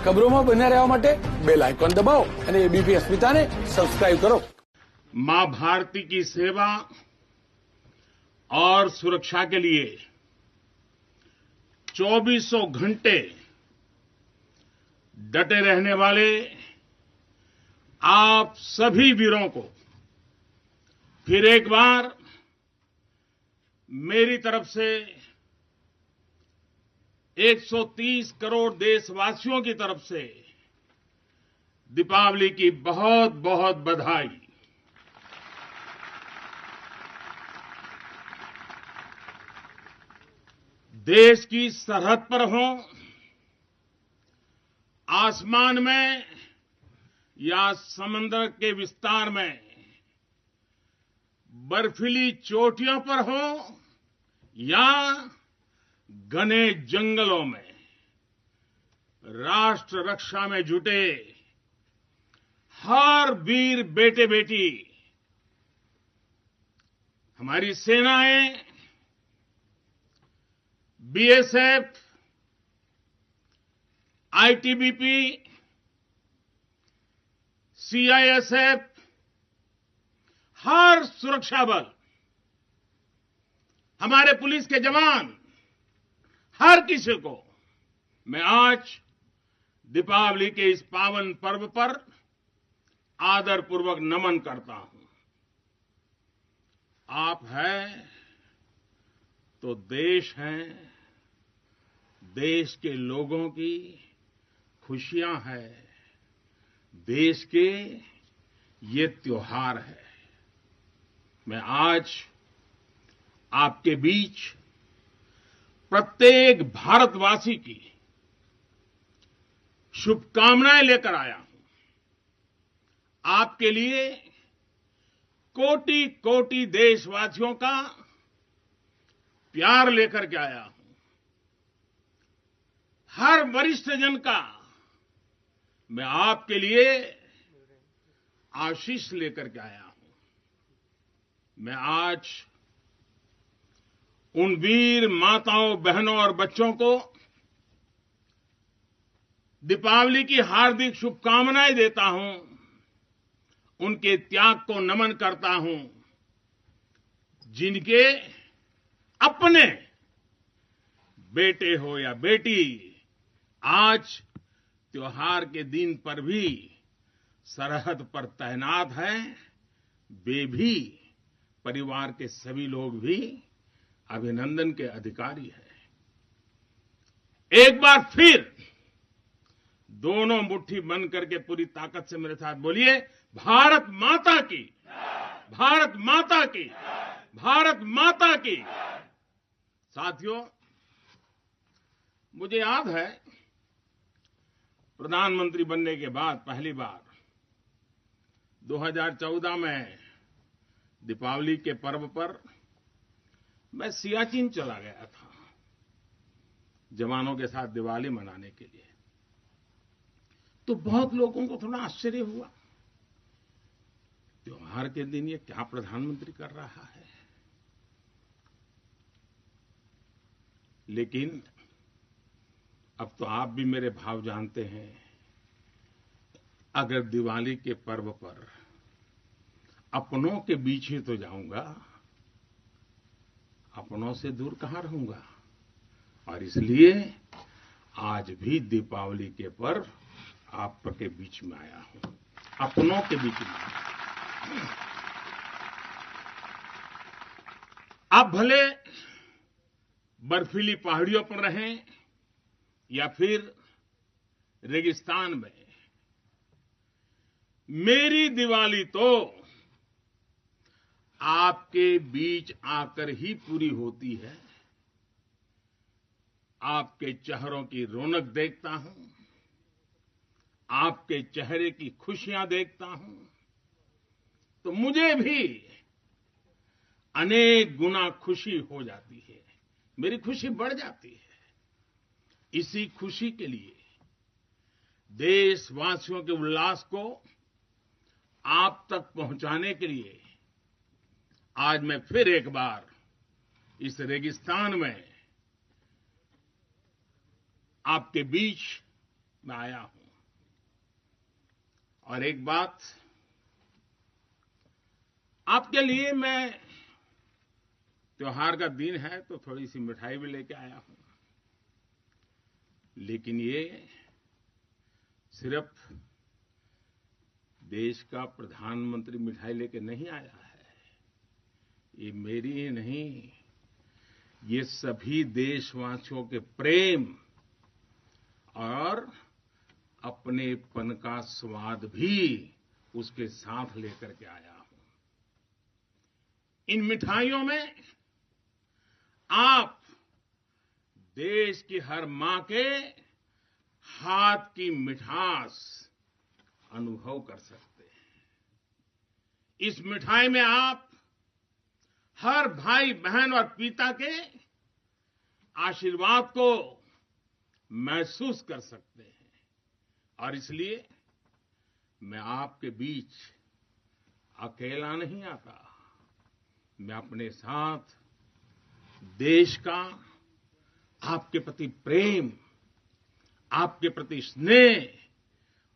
ખબરોમાં બન્યા રહેવા માટે બેલ આઇકોન દબાવો અને એબીપી અસ્મિતાને સબસ્ક્રાઇબ કરો। मां भारती की सेवा और सुरक्षा के लिए 24 घंटे डटे रहने वाले आप सभी वीरों को फिर एक बार मेरी तरफ से 130 करोड़ देशवासियों की तरफ से दीपावली की बहुत बहुत बधाई। देश की सरहद पर हो, आसमान में या समंदर के विस्तार में, बर्फीली चोटियों पर हो या घने जंगलों में, राष्ट्र रक्षा में जुटे हर वीर बेटे बेटी, हमारी सेनाएं, बीएसएफ, आईटीबीपी, सीआईएसएफ, हर सुरक्षा बल, हमारे पुलिस के जवान, हर किसी को मैं आज दीपावली के इस पावन पर्व पर आदरपूर्वक नमन करता हूं। आप हैं तो देश है, देश के लोगों की खुशियां हैं, देश के ये त्योहार है। मैं आज आपके बीच प्रत्येक भारतवासी की शुभकामनाएं लेकर आया हूं। आपके लिए कोटि कोटि देशवासियों का प्यार लेकर के आया हूं। हर वरिष्ठ जन का मैं आपके लिए आशीष लेकर के आया हूं। मैं आज उन वीर माताओं, बहनों और बच्चों को दीपावली की हार्दिक शुभकामनाएं देता हूं, उनके त्याग को नमन करता हूं, जिनके अपने बेटे हो या बेटी आज त्योहार के दिन पर भी सरहद पर तैनात हैं। वे भी, परिवार के सभी लोग भी अभिनंदन के अधिकारी हैं। एक बार फिर दोनों मुट्ठी बंद करके पूरी ताकत से मेरे साथ बोलिए, भारत माता की, भारत माता की, भारत माता की। साथियों, मुझे याद है प्रधानमंत्री बनने के बाद पहली बार 2014 में दीपावली के पर्व पर मैं सियाचिन चला गया था जवानों के साथ दिवाली मनाने के लिए। तो बहुत लोगों को थोड़ा आश्चर्य हुआ, त्योहार के दिन ये क्या प्रधानमंत्री कर रहा है। लेकिन अब तो आप भी मेरे भाव जानते हैं। अगर दिवाली के पर्व पर अपनों के बीच ही तो जाऊंगा, अपनों से दूर कहां रहूंगा। और इसलिए आज भी दीपावली के पर्व आपके बीच में आया हूं, अपनों के बीच में। आप भले बर्फीली पहाड़ियों पर रहें या फिर रेगिस्तान में, मेरी दिवाली तो आपके बीच आकर ही पूरी होती है। आपके चेहरों की रौनक देखता हूं, आपके चेहरे की खुशियां देखता हूं, तो मुझे भी अनेक गुना खुशी हो जाती है, मेरी खुशी बढ़ जाती है। इसी खुशी के लिए, देशवासियों के उल्लास को आप तक पहुंचाने के लिए आज मैं फिर एक बार इस रेगिस्तान में आपके बीच मैं आया हूं। और एक बात आपके लिए, मैं त्योहार का दिन है तो थोड़ी सी मिठाई भी लेके आया हूं, लेकिन ये सिर्फ देश का प्रधानमंत्री मिठाई लेके नहीं आया है। ये मेरी ही नहीं, ये सभी देशवासियों के प्रेम और अपनेपन का स्वाद भी उसके साथ लेकर के आया हूं। इन मिठाइयों में आप देश की हर मां के हाथ की मिठास अनुभव कर सकते हैं। इस मिठाई में आप हर भाई बहन और पिता के आशीर्वाद को महसूस कर सकते हैं। और इसलिए मैं आपके बीच अकेला नहीं आता, मैं अपने साथ देश का आपके प्रति प्रेम, आपके प्रति स्नेह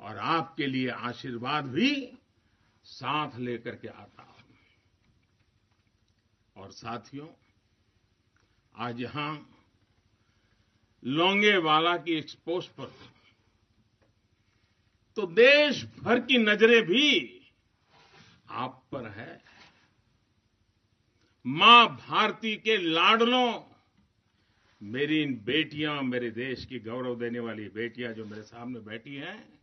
और आपके लिए आशीर्वाद भी साथ लेकर के आता हूं। और साथियों, आज यहां लोंगेवाला की इस पोस्ट पर तो देश भर की नजरें भी आप पर है। मां भारती के लाडलों, मेरी इन बेटियां, मेरे देश की गौरव देने वाली बेटियां जो मेरे सामने बैठी हैं,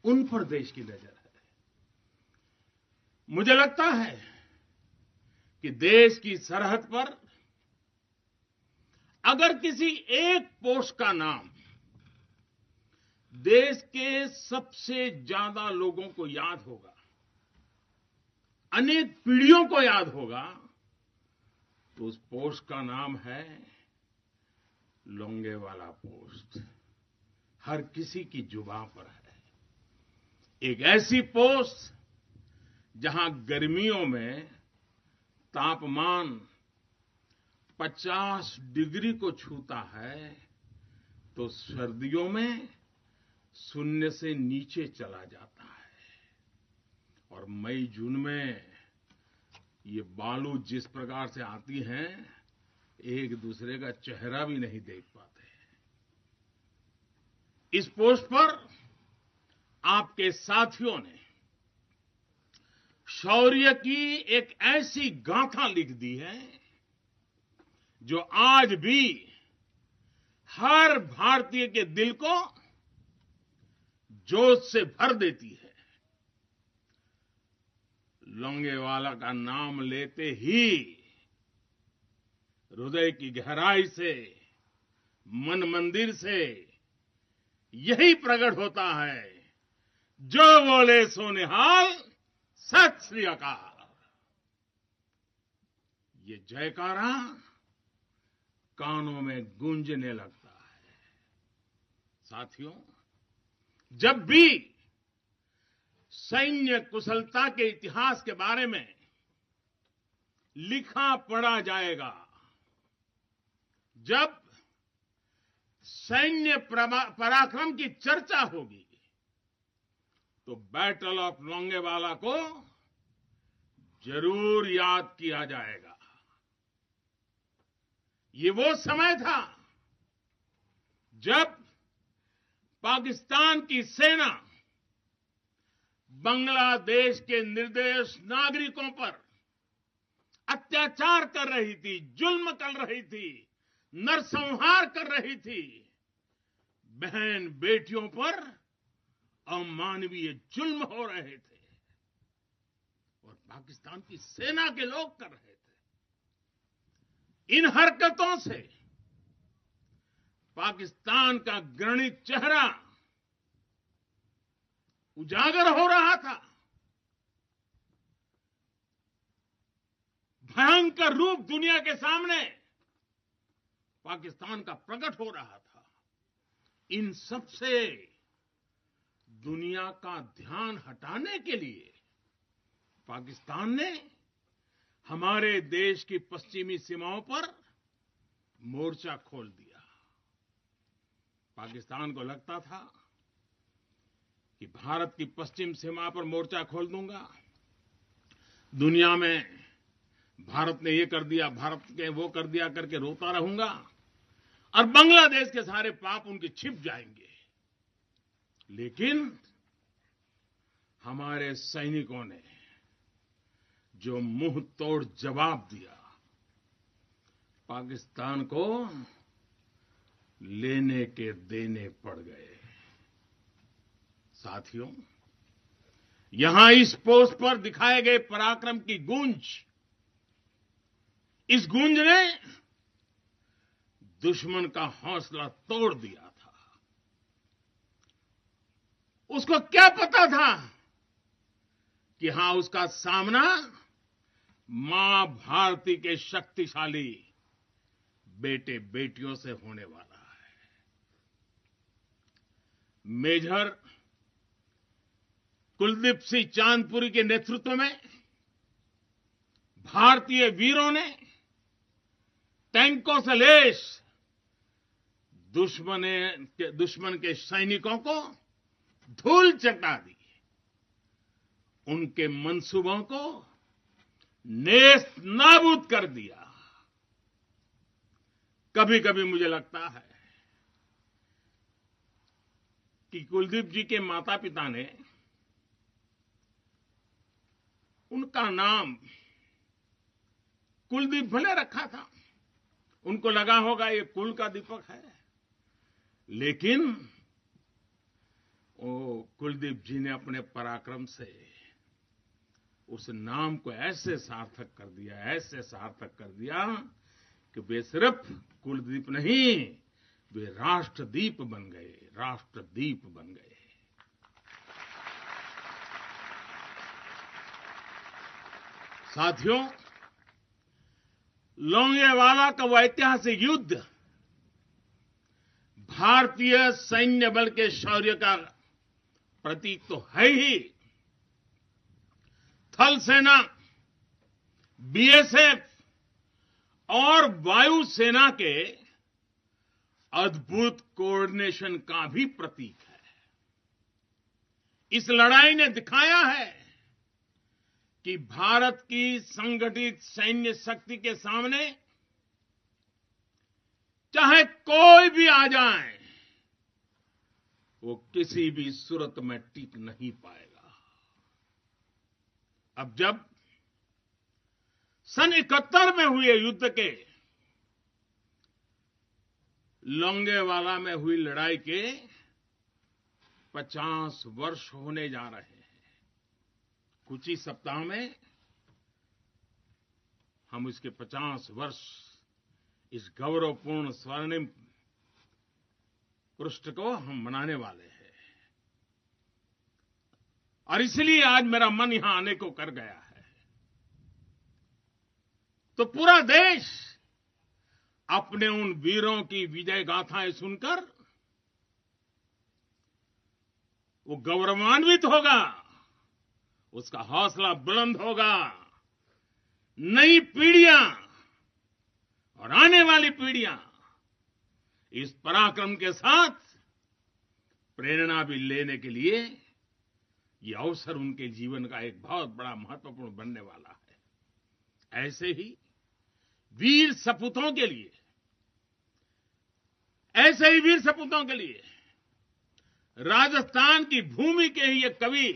उन पर देश की नजर है। मुझे लगता है कि देश की सरहद पर अगर किसी एक पोस्ट का नाम देश के सबसे ज्यादा लोगों को याद होगा, अनेक पीढ़ियों को याद होगा, तो उस पोस्ट का नाम है लोंगेवाला पोस्ट। हर किसी की जुबान पर है। एक ऐसी पोस्ट जहां गर्मियों में तापमान 50 डिग्री को छूता है, तो सर्दियों में शून्य से नीचे चला जाता है। और मई जून में ये बालू जिस प्रकार से आती हैं, एक दूसरे का चेहरा भी नहीं देख पाते। इस पोस्ट पर आपके साथियों ने शौर्य की एक ऐसी गाथा लिख दी है जो आज भी हर भारतीय के दिल को जोश से भर देती है। लोंगेवाला का नाम लेते ही हृदय की गहराई से, मन मंदिर से यही प्रकट होता है, जो बोले सो निहाल, सत श्री अकाल। ये जयकारा कानों में गूंजने लगता है। साथियों, जब भी सैन्य कुशलता के इतिहास के बारे में लिखा पढ़ा जाएगा, जब सैन्य पराक्रम की चर्चा होगी, तो बैटल ऑफ लोंगेवाला को जरूर याद किया जाएगा। ये वो समय था जब पाकिस्तान की सेना बांग्लादेश के निर्दोष नागरिकों पर अत्याचार कर रही थी, जुल्म कर रही थी, नरसंहार कर रही थी। बहन बेटियों पर अमानवीय जुल्म हो रहे थे और पाकिस्तान की सेना के लोग कर रहे थे। इन हरकतों से पाकिस्तान का घृणित चेहरा उजागर हो रहा था, भयंकर रूप दुनिया के सामने पाकिस्तान का प्रकट हो रहा था। इन सब से दुनिया का ध्यान हटाने के लिए पाकिस्तान ने हमारे देश की पश्चिमी सीमाओं पर मोर्चा खोल दिया। पाकिस्तान को लगता था कि भारत की पश्चिम सीमा पर मोर्चा खोल दूंगा, दुनिया में भारत ने ये कर दिया, भारत ने वो कर दिया करके रोता रहूंगा और बांग्लादेश के सारे पाप उनके छिप जाएंगे। लेकिन हमारे सैनिकों ने जो मुंह तोड़ जवाब दिया, पाकिस्तान को लेने के देने पड़ गए। साथियों, यहां इस पोस्ट पर दिखाए गए पराक्रम की गूंज, इस गूंज ने दुश्मन का हौसला तोड़ दिया था। उसको क्या पता था कि हां, उसका सामना मां भारती के शक्तिशाली बेटे बेटियों से होने वाला है। मेजर कुलदीप सिंह चांदपुरी के नेतृत्व में भारतीय वीरों ने टैंकों से लैस दुश्मन के सैनिकों को धूल चटा दी, उनके मंसूबों को नेस्त नाबूद कर दिया। कभी कभी मुझे लगता है कि कुलदीप जी के माता पिता ने उनका नाम कुलदीप भले रखा था, उनको लगा होगा ये कुल का दीपक है, लेकिन वो कुलदीप जी ने अपने पराक्रम से उस नाम को ऐसे सार्थक कर दिया, ऐसे सार्थक कर दिया कि वे सिर्फ कुलदीप नहीं, वे राष्ट्रदीप बन गए, राष्ट्रदीप बन गए। साथियों, लोंगेवाला का वो ऐतिहासिक युद्ध भारतीय सैन्य बल के शौर्य का प्रतीक तो है ही। थल सेना, बीएसएफ और वायुसेना के अद्भुत कोऑर्डिनेशन का भी प्रतीक है। इस लड़ाई ने दिखाया है कि भारत की संगठित सैन्य शक्ति के सामने चाहे कोई भी आ जाए, वो किसी भी सूरत में टिक नहीं पाएगा। अब जब सन 71 में हुए युद्ध के, लोंगेवाला में हुई लड़ाई के 50 वर्ष होने जा रहे हैं। कुछ ही सप्ताह में हम इसके 50 वर्ष, इस गौरवपूर्ण स्वर्णिम पृष्ठ को हम मनाने वाले हैं। और इसलिए आज मेरा मन यहां आने को कर गया है। तो पूरा देश अपने उन वीरों की विजय गाथाएं सुनकर वो गौरवान्वित होगा, उसका हौसला बुलंद होगा। नई पीढ़ियां और आने वाली पीढ़ियां इस पराक्रम के साथ प्रेरणा भी लेने के लिए ये अवसर उनके जीवन का एक बहुत बड़ा महत्वपूर्ण बनने वाला है। ऐसे ही वीर सपूतों के लिए, ऐसे ही वीर सपूतों के लिए राजस्थान की भूमि के ही एक कवि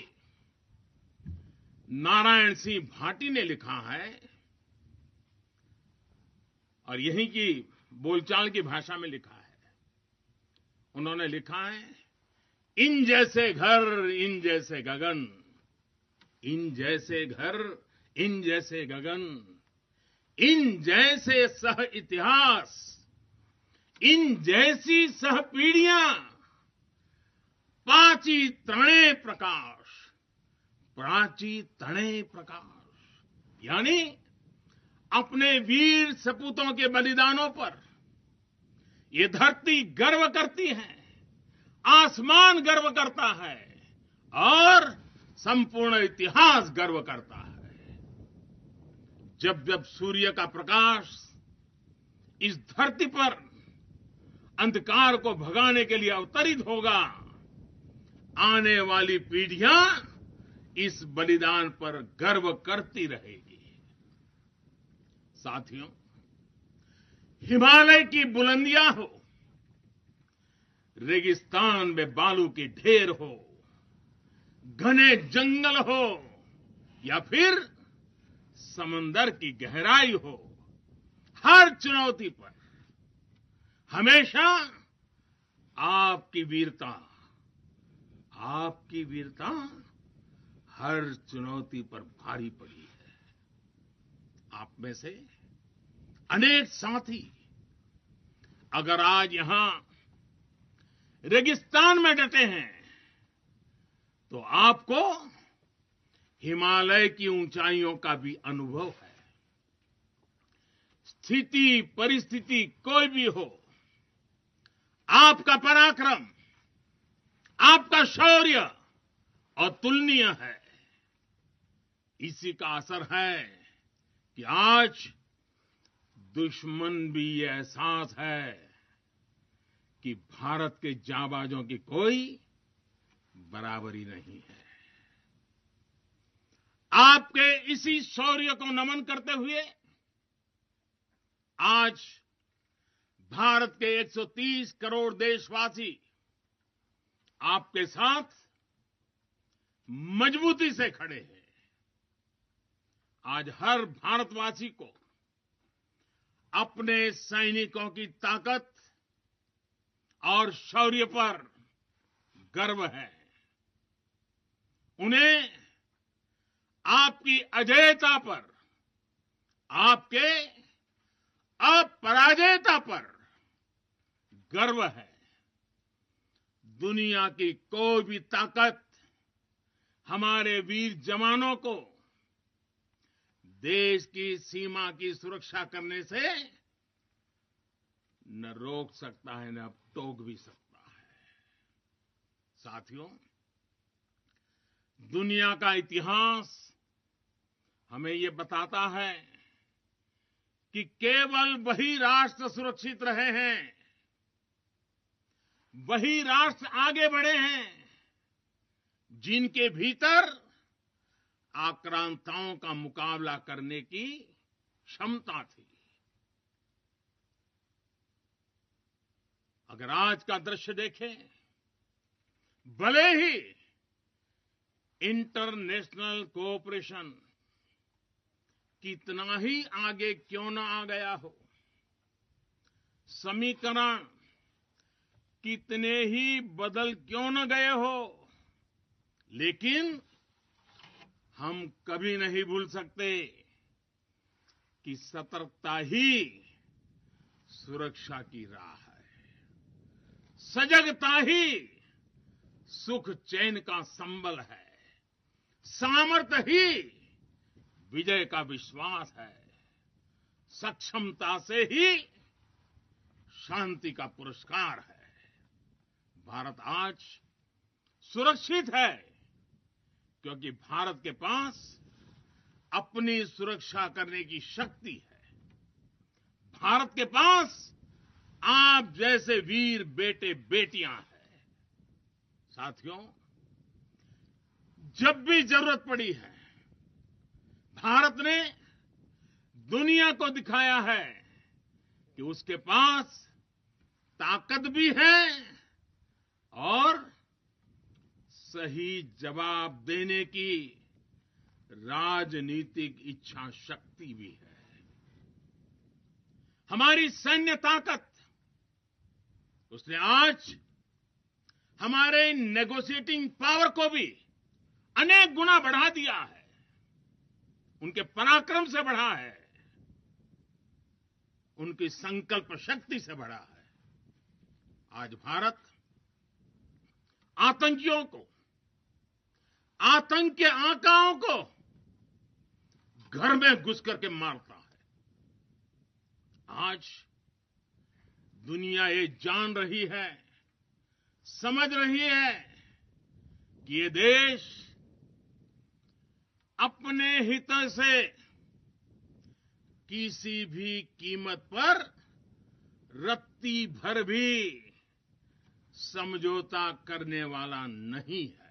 नारायण सिंह भाटी ने लिखा है, और यहीं की बोलचाल की भाषा में लिखा है। उन्होंने लिखा है, इन जैसे घर, इन जैसे गगन, इन जैसे घर, इन जैसे गगन, इन जैसे सह इतिहास, इन जैसी सह पीढ़ियां, पाची तणे प्रकाश, प्राची तणे प्रकाश। यानी अपने वीर सपूतों के बलिदानों पर ये धरती गर्व करती है, आसमान गर्व करता है और संपूर्ण इतिहास गर्व करता है। जब जब सूर्य का प्रकाश इस धरती पर अंधकार को भगाने के लिए अवतरित होगा। आने वाली पीढ़ियां इस बलिदान पर गर्व करती रहेगी। साथियों, हिमालय की बुलंदियां हो, रेगिस्तान में बालू के ढेर हो, घने जंगल हो या फिर समंदर की गहराई हो, हर चुनौती पर हमेशा आपकी वीरता हर चुनौती पर भारी पड़ी है। आप में से अनेक साथी अगर आज यहां रेगिस्तान में डटे हैं तो आपको हिमालय की ऊंचाइयों का भी अनुभव है। स्थिति परिस्थिति कोई भी हो, आपका पराक्रम, आपका शौर्य अतुलनीय है। इसी का असर है कि आज दुश्मन भी ये एहसास है कि भारत के जांबाजों की कोई बराबरी नहीं है। आपके इसी शौर्य को नमन करते हुए आज भारत के 130 करोड़ देशवासी आपके साथ मजबूती से खड़े हैं। आज हर भारतवासी को अपने सैनिकों की ताकत और शौर्य पर गर्व है। उन्हें आपकी अजेयता पर, आपके अपराजेयता पर गर्व है। दुनिया की कोई भी ताकत हमारे वीर जवानों को देश की सीमा की सुरक्षा करने से न रोक सकता है, न टोक भी सकता है। साथियों, दुनिया का इतिहास हमें ये बताता है कि केवल वही राष्ट्र सुरक्षित रहे हैं, वही राष्ट्र आगे बढ़े हैं जिनके भीतर आक्रांताओं का मुकाबला करने की क्षमता थी। अगर आज का दृश्य देखें, भले ही इंटरनेशनल कोऑपरेशन कितना ही आगे क्यों न आ गया हो, समीकरण कितने ही बदल क्यों न गए हो, लेकिन हम कभी नहीं भूल सकते कि सतर्कता ही सुरक्षा की राह है। सजगता ही सुख चैन का संबल है। सामर्थ्य ही विजय का विश्वास है। सक्षमता से ही शांति का पुरस्कार है। भारत आज सुरक्षित है क्योंकि भारत के पास अपनी सुरक्षा करने की शक्ति है। भारत के पास आप जैसे वीर बेटे बेटियां हैं। साथियों, जब भी जरूरत पड़ी है, भारत ने दुनिया को दिखाया है कि उसके पास ताकत भी है और सही जवाब देने की राजनीतिक इच्छा शक्ति भी है। हमारी सैन्य ताकत, उसने आज हमारे नेगोशिएटिंग पावर को भी अनेक गुना बढ़ा दिया है। उनके पराक्रम से बढ़ा है, उनकी संकल्प शक्ति से बढ़ा है। आज भारत आतंकियों को, आतंक के आकाओं को घर में घुस करके मारता है। आज दुनिया ये जान रही है, समझ रही है कि ये देश अपने हित से किसी भी कीमत पर रत्ती भर भी समझौता करने वाला नहीं है।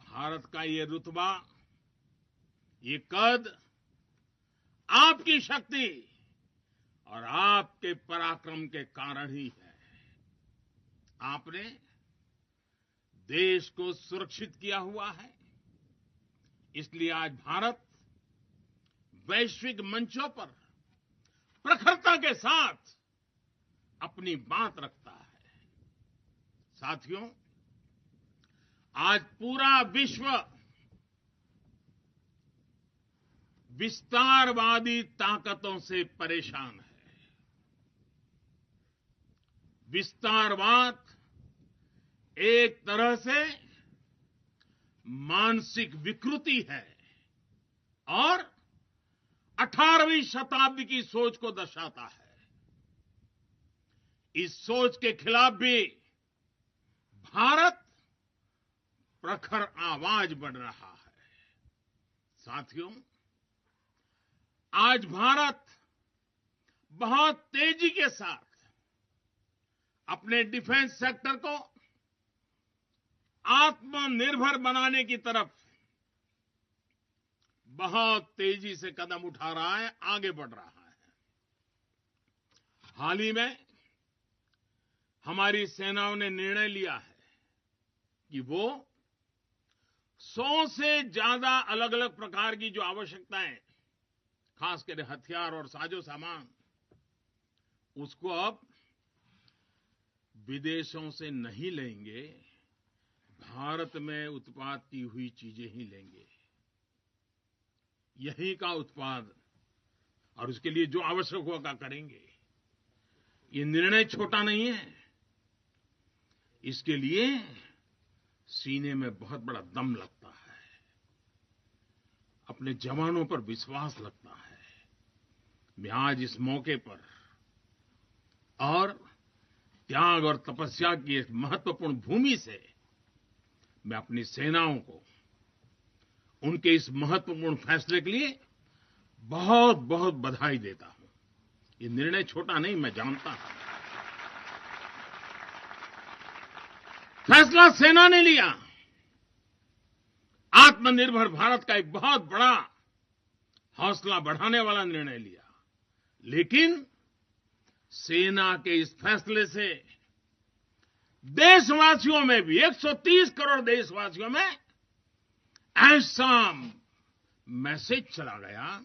भारत का ये रुतबा, ये कद आपकी शक्ति और आपके पराक्रम के कारण ही है। आपने देश को सुरक्षित किया हुआ है, इसलिए आज भारत वैश्विक मंचों पर प्रखरता के साथ अपनी बात रखता है। साथियों, आज पूरा विश्व विस्तारवादी ताकतों से परेशान है। विस्तारवाद एक तरह से मानसिक विकृति है और 18वीं शताब्दी की सोच को दर्शाता है। इस सोच के खिलाफ भी भारत प्रखर आवाज बढ़ रहा है। साथियों, आज भारत बहुत तेजी के साथ अपने डिफेंस सेक्टर को आत्मनिर्भर बनाने की तरफ बहुत तेजी से कदम उठा रहा है, आगे बढ़ रहा है। हाल ही में हमारी सेनाओं ने निर्णय लिया है कि वो 100 से ज्यादा अलग अलग प्रकार की जो आवश्यकताएं, खासकर हथियार और साजो सामान, उसको अब विदेशों से नहीं लेंगे, भारत में उत्पाद की हुई चीजें ही लेंगे। यही का उत्पाद और उसके लिए जो आवश्यक होगा करेंगे। ये निर्णय छोटा नहीं है। इसके लिए सीने में बहुत बड़ा दम लगता है, अपने जवानों पर विश्वास लगता है। मैं आज इस मौके पर और त्याग और तपस्या की एक महत्वपूर्ण भूमि से मैं अपनी सेनाओं को उनके इस महत्वपूर्ण फैसले के लिए बहुत बहुत बधाई देता हूं। ये निर्णय छोटा नहीं, मैं जानता हूं। फैसला सेना ने लिया, आत्मनिर्भर भारत का एक बहुत बड़ा हौसला बढ़ाने वाला निर्णय लिया। लेकिन सेना के इस फैसले से देशवासियों में भी, 130 करोड़ देशवासियों में ऐसा मैसेज चला गया,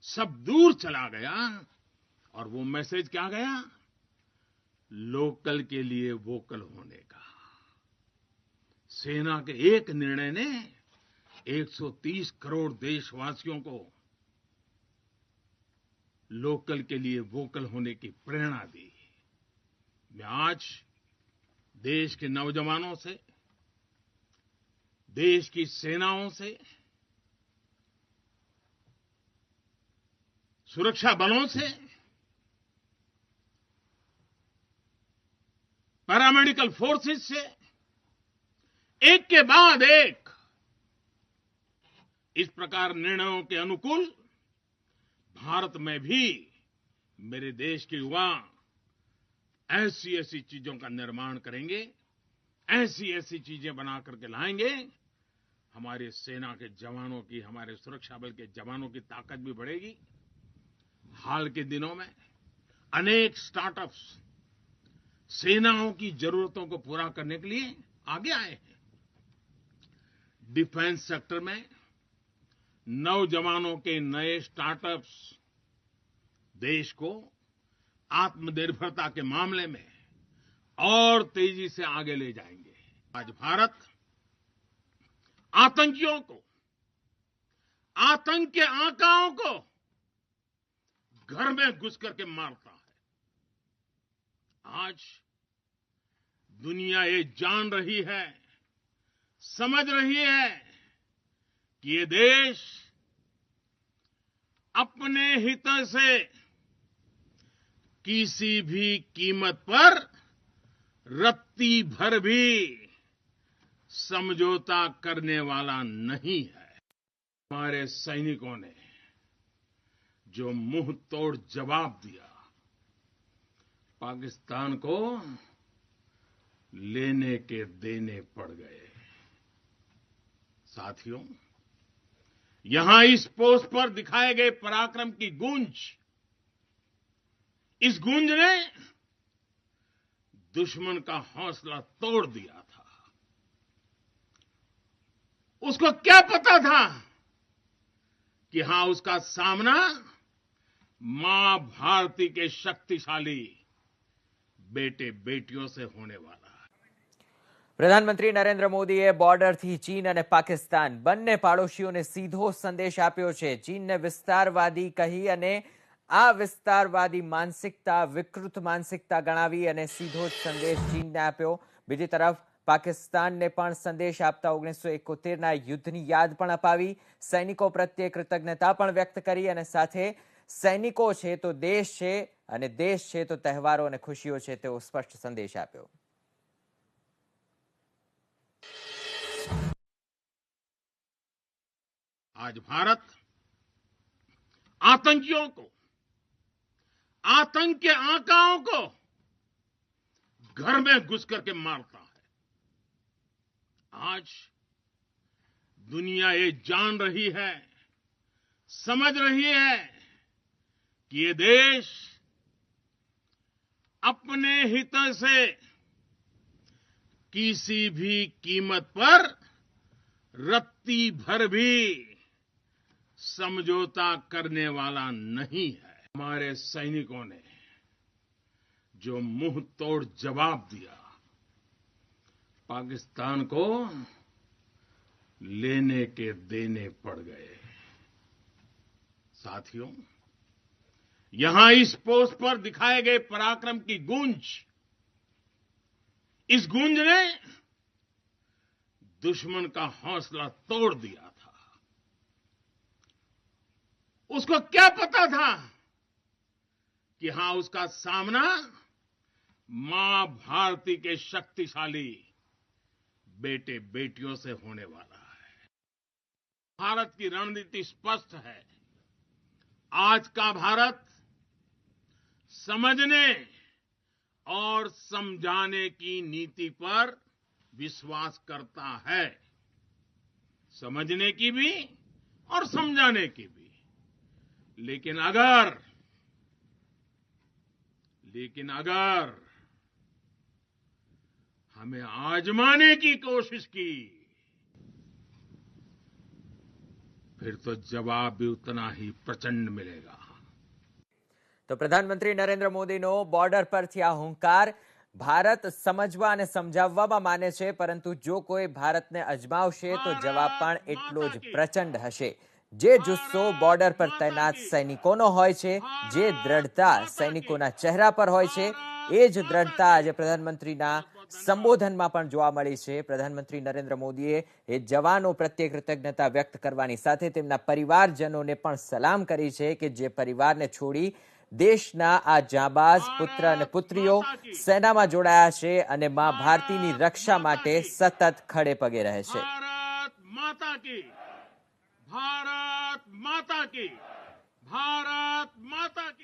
सब दूर चला गया। और वो मैसेज क्या गया? लोकल के लिए वोकल होने का। सेना के एक निर्णय ने 130 करोड़ देशवासियों को लोकल के लिए वोकल होने की प्रेरणा दी। मैं आज देश के नौजवानों से, देश की सेनाओं से, सुरक्षा बलों से, पैरामेडिकल फोर्सेस से एक के बाद एक इस प्रकार निर्णयों के अनुकूल भारत में भी मेरे देश के युवा ऐसी ऐसी चीजों का निर्माण करेंगे, ऐसी ऐसी चीजें बना करके लाएंगे। हमारे सेना के जवानों की, हमारे सुरक्षा बल के जवानों की ताकत भी बढ़ेगी। हाल के दिनों में अनेक स्टार्टअप्स सेनाओं की जरूरतों को पूरा करने के लिए आगे आए हैं। डिफेंस सेक्टर में नौजवानों के नए स्टार्टअप्स देश को आत्मनिर्भरता के मामले में और तेजी से आगे ले जाएंगे। आज भारत आतंकियों को, आतंक के आकाओं को घर में घुस करके मारता है। आज दुनिया ये जान रही है, समझ रही है कि ये देश अपने हित से किसी भी कीमत पर रत्ती भर भी समझौता करने वाला नहीं है। हमारे सैनिकों ने जो मुंह तोड़ जवाब दिया, पाकिस्तान को लेने के देने पड़ गए। साथियों, यहां इस पोस्ट पर दिखाए गए पराक्रम की गूंज, इस गूंज ने दुश्मन का हौसला तोड़ दिया था। उसको क्या पता था कि हां, उसका सामना मां भारती के शक्तिशाली बेटे बेटियों से होने वाला है। પ્રધાનમંત્રી નરેન્દ્ર મોદીએ બોર્ડરથી ચીન અને પાકિસ્તાન બંને પાડોશીઓને સીધો સંદેશ આપ્યો છે। ચીનને વિસ્તારવાદી કહી અને આ વિસ્તારવાદી માનસિકતા વિકૃત માનસિકતા ગણાવી અને સીધો જ સંદેશ ચીનને આપ્યો। બીજી તરફ પાકિસ્તાનને પણ સંદેશ આપતા 1971ના યુદ્ધની યાદ પણ અપાવી, સૈનિકો પ્રત્યે કૃતજ્ઞતા પણ વ્યક્ત કરી અને સાથે સૈનિકો છે તો દેશ છે અને દેશ છે તો તહેવારો અને ખુશીઓ છે તેવો સ્પષ્ટ સંદેશ આપ્યો। आज भारत आतंकियों को, आतंक के आकाओं को घर में घुस करके मारता है। आज दुनिया ये जान रही है, समझ रही है कि ये देश अपने हित से किसी भी कीमत पर रत्ती भर भी समझौता करने वाला नहीं है। हमारे सैनिकों ने जो मुंह तोड़ जवाब दिया, पाकिस्तान को लेने के देने पड़ गए। साथियों, यहां इस पोस्ट पर दिखाए गए पराक्रम की गूंज, इस गूंज ने दुश्मन का हौसला तोड़ दिया था। उसको क्या पता था कि हां, उसका सामना मां भारती के शक्तिशाली बेटे बेटियों से होने वाला है। भारत की रणनीति स्पष्ट है। आज का भारत समझने और समझाने की नीति पर विश्वास करता है, समझने की भी और समझाने की भी। लेकिन अगर हमें आजमाने की कोशिश की, फिर तो जवाब भी उतना ही प्रचंड मिलेगा। તો પ્રધાનમંત્રી નરેન્દ્ર મોદીનો બોર્ડર પરથી આ હુંકાર ભારત સમજવા અને સમજાવવામાં માને છે, પરંતુ જો કોઈ ભારતને અજમાવશે તો જવાબ પણ એટલો જ પ્રચંડ હશે। જે જુસ્સો બોર્ડર પર તૈનાત સૈનિકોનો હોય છે, જે દ્રઢતા સૈનિકોના ચહેરા પર હોય છે, એ જ દ્રઢતા આજે પ્રધાનમંત્રીના સંબોધનમાં પણ જોવા મળી છે। પ્રધાનમંત્રી નરેન્દ્ર મોદીએ એ જવાનો પ્રત્યે કૃતજ્ઞતા વ્યક્ત કરવાની સાથે તેમના પરિવારજનોને પણ સલામ કરી છે કે જે પરિવારને છોડી દેશના આ જાબાઝ પુત્ર અને પુત્રીઓ સેનામાં જોડાયા છે અને માં ભારતીની રક્ષા માટે સતત ખડે પગે રહે છે। भारत माता की, भारत माता की, भारत माता की।